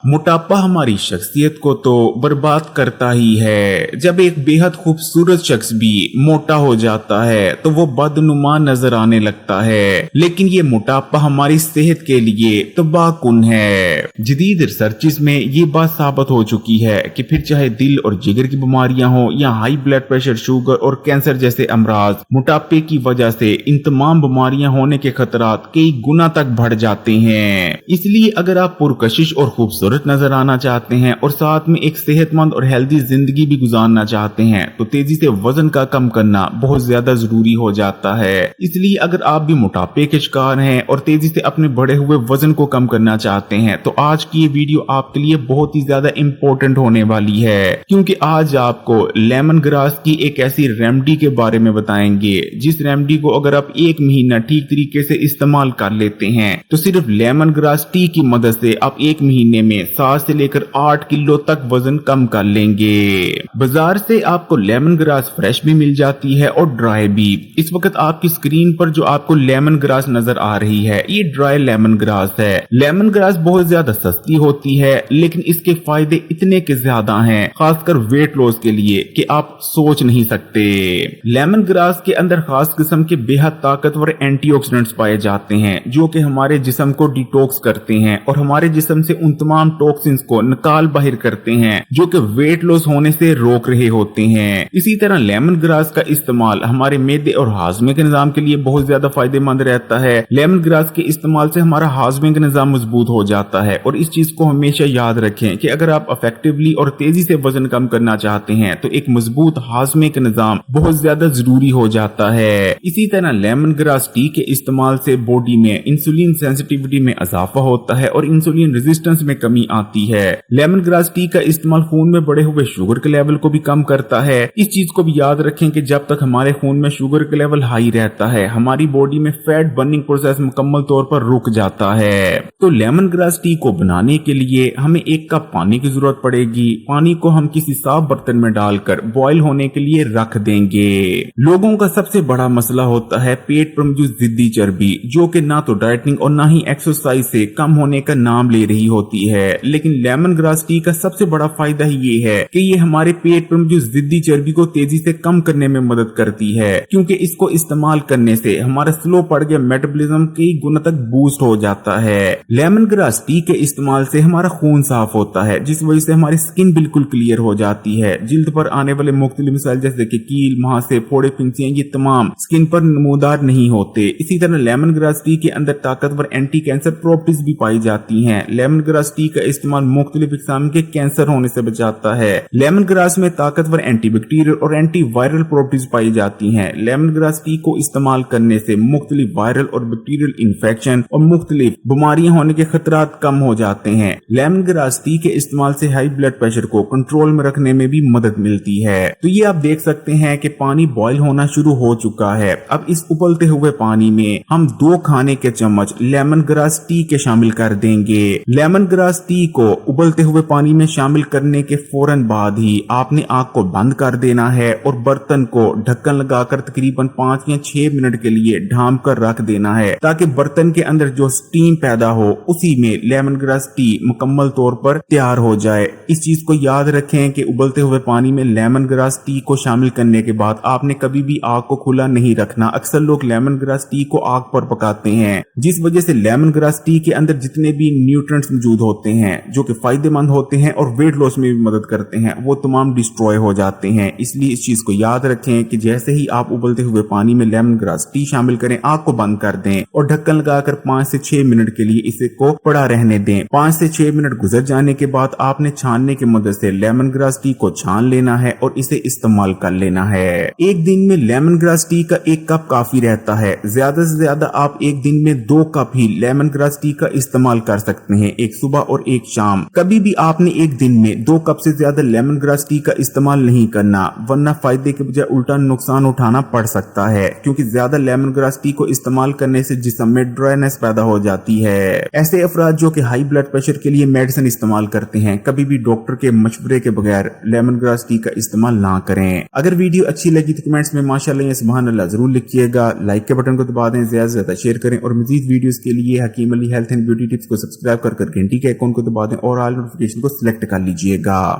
मोटापा हमारी शख्सियत को तो बर्बाद करता ही है। जब एक बेहद खूबसूरत शख्स भी मोटा हो जाता है तो वो बदनुमा नजर आने लगता है, लेकिन ये मोटापा हमारी सेहत के लिए तबाहकुन है। जदीद रिसर्चेस में ये बात साबित हो चुकी है कि फिर चाहे दिल और जिगर की बीमारियां हो या हाई ब्लड प्रेशर, शुगर और कैंसर जैसे अमराज, मोटापे की वजह से इन तमाम बीमारियां होने के खतरात कई गुना तक बढ़ जाते हैं। इसलिए अगर आप पुरकशिश और खूबसूरत नजर आना चाहते हैं और साथ में एक सेहतमंद और हेल्दी जिंदगी भी गुजारना चाहते हैं तो तेजी से वजन का कम करना बहुत ज्यादा जरूरी हो जाता है। इसलिए अगर आप भी मोटापे के शिकार हैं और तेजी से अपने बढ़े हुए वजन को कम करना चाहते हैं तो आज की ये वीडियो आपके लिए बहुत ही ज्यादा इंपॉर्टेंट होने वाली है, क्योंकि आज आपको लेमन ग्रास की एक ऐसी रेमेडी के बारे में बताएंगे जिस रेमेडी को अगर आप एक महीना ठीक तरीके से इस्तेमाल कर लेते हैं तो सिर्फ लेमन ग्रास टी की मदद से आप एक महीने में 7 से लेकर 8 किलो तक वजन कम कर लेंगे। बाजार से आपको लेमन ग्रास फ्रेश भी मिल जाती है और ड्राई भी। इस वक्त आपकी स्क्रीन पर जो आपको लेमन ग्रास नजर आ रही है ये ड्राई लेमन ग्रास है। लेमन ग्रास बहुत ज्यादा सस्ती होती है, लेकिन इसके फायदे इतने के ज्यादा हैं, खासकर वेट लॉस के लिए, कि आप सोच नहीं सकते। लेमन ग्रास के अंदर खास किस्म के बेहद ताकतवर एंटीऑक्सीडेंट्स पाए जाते हैं जो कि हमारे जिस्म को डिटॉक्स करते हैं और हमारे जिस्म से उन तमाम टॉक्सिन्स को निकाल बाहर करते हैं जो कि वेट लॉस होने से रोक रहे होते हैं। इसी तरह लेमन ग्रास का इस्तेमाल हमारे मैदे और हाजमे के निजाम के लिए बहुत ज्यादा फायदेमंद रहता है। लेमन ग्रास के इस्तेमाल से हमारा हाजमे का निजाम मजबूत हो जाता है और इस चीज को हमेशा याद रखें कि अगर आप इफेक्टिवली और तेजी से वजन कम करना चाहते हैं तो एक मजबूत हाजमे का निजाम बहुत ज्यादा जरूरी हो जाता है। इसी तरह लेमन ग्रास टी के इस्तेमाल से बॉडी में इंसुलिन सेंसिटिविटी में इजाफा होता है और इंसुलिन रेजिस्टेंस में कमी आती है। लेमन ग्रास टी का इस्तेमाल खून में बढ़े हुए शुगर के लेवल को भी कम करता है। इस चीज को भी याद रखें कि जब तक हमारे खून में शुगर का लेवल हाई रहता है हमारी बॉडी में फैट बर्निंग प्रोसेस मुकम्मल तौर पर रुक जाता है। तो लेमन ग्रास टी को बनाने के लिए हमें 1 कप पानी की जरूरत पड़ेगी। पानी को हम किसी साफ बर्तन में डालकर बॉईल होने के लिए रख देंगे। लोगों का सबसे बड़ा मसला होता है पेट पर मौजूद जिद्दी चर्बी, जो कि ना तो डाइटिंग और ना ही एक्सरसाइज से कम होने का नाम ले रही होती है। लेकिन लेमन ग्रास टी का सबसे बड़ा फायदा ही ये है कि ये हमारे पेट पर मौजूद जिद्दी चर्बी को तेजी से कम करने में मदद करती है, क्योंकि इसको इस्तेमाल करने से हमारा स्लो पड़ गया मेटाबॉलिज्म कई गुना तक बूस्ट हो जाता है। लेमन ग्रास टी के इस्तेमाल से हमारा खून साफ होता है, जिस वजह से हमारी स्किन बिल्कुल क्लियर हो जाती है। जिल्द पर आने वाले मुख्तलिफ मसाइल जैसे कि कील, महासे, फोड़े, फिंसियां, ये तमाम स्किन पर नमूदार नहीं होते। इसी तरह लेमन ग्रास टी के अंदर ताकतवर एंटी कैंसर प्रॉपर्टीज भी पाई जाती हैं। लेमन ग्रास टी का इस्तेमाल मुख्तलिफ किस्म के कैंसर होने से बचाता है। लेमन ग्रास में ताकतवर एंटी बैक्टीरियल और एंटी वायरल प्रॉपर्टीज पाई जाती हैं। लेमन ग्रास टी को इस्तेमाल करने से मुख्तलिफ वायरल और बैक्टीरियल इन्फेक्शन और मुख्तलिफ बीमारियां होने के खतरात कम हो जाते हैं। लेमन ग्रास टी के इस्तेमाल से हाई ब्लड प्रेशर को कंट्रोल में रखने में भी मदद मिलती है। तो ये आप देख सकते हैं कि पानी बॉईल होना शुरू हो चुका है। अब इस उबलते हुए पानी में हम 2 खाने के चम्मच लेमन ग्रास टी के शामिल कर देंगे। लेमन ग्रास टी को उबलते हुए पानी में शामिल करने के फौरन बाद ही आपने आग को बंद कर देना है और बर्तन को ढक्कन लगाकर तकरीबन 5 या 6 मिनट के लिए ढांप कर रख देना है, ताकि बर्तन के अंदर जो स्टीम पैदा हो उसी में लेमन ग्रास टी मुकम्मल तौर पर तैयार हो जाए। इस चीज को याद रखें कि उबलते हुए पानी में लेमन ग्रास टी को शामिल करने के बाद आपने कभी भी आग को खुला नहीं रखना। अक्सर लोग लेमन ग्रास टी को आग पर पकाते हैं, जिस वजह से लेमन ग्रास टी के अंदर जितने भी न्यूट्रिएंट्स मौजूद होते हैं जो कि फायदेमंद होते हैं और वेट लॉस में भी मदद करते हैं, वो तमाम डिस्ट्रॉय हो जाते हैं। इसलिए इस चीज को याद रखें कि जैसे ही आप उबलते हुए पानी में लेमन ग्रास टी शामिल करें, आग को बंद कर दें और ढक्कन लगाकर 5 से 6 मिनट के लिए इसे को पड़ा रहने दें। 5 से 6 मिनट गुजर जाने के बाद आपने छानने की मदद से लेमन ग्रास टी को छान लेना है और इसे इस्तेमाल कर लेना है। एक दिन में लेमन ग्रास टी का 1 कप काफी रहता है। ज्यादा से ज्यादा आप एक दिन में 2 कप ही लेमन ग्रास टी का इस्तेमाल कर सकते हैं, एक सुबह और एक शाम। कभी भी आपने एक दिन में 2 कप से ज्यादा लेमन ग्रास टी का इस्तेमाल नहीं करना, वरना फायदे के बजाय उल्टा नुकसान उठाना पड़ सकता है, क्योंकि ज्यादा लेमन ग्रास टी को इस्तेमाल करने से जिस्म में ड्राइनेस पैदा हो जाती है। ऐसे अफराद जो कि हाई ब्लड प्रेशर के लिए मेडिसिन इस्तेमाल करते हैं, कभी भी डॉक्टर के मशवरे के बगैर लेमन ग्रास टी का इस्तेमाल ना करें। अगर वीडियो अच्छी लगी तो कमेंट्स में माशाअल्लाह या सुभान अल्लाह जरूर लिखिएगा। लाइक के बटन को दबा दें, ज्यादा से ज्यादा शेयर करें और मजीद वीडियोस के लिए Hakim Ali health and beauty tips को सब्सक्राइब कर घंटी के आइकॉन आइकॉन को दबा दें और ऑल नोटिफिकेशन को सिलेक्ट कर लीजिएगा।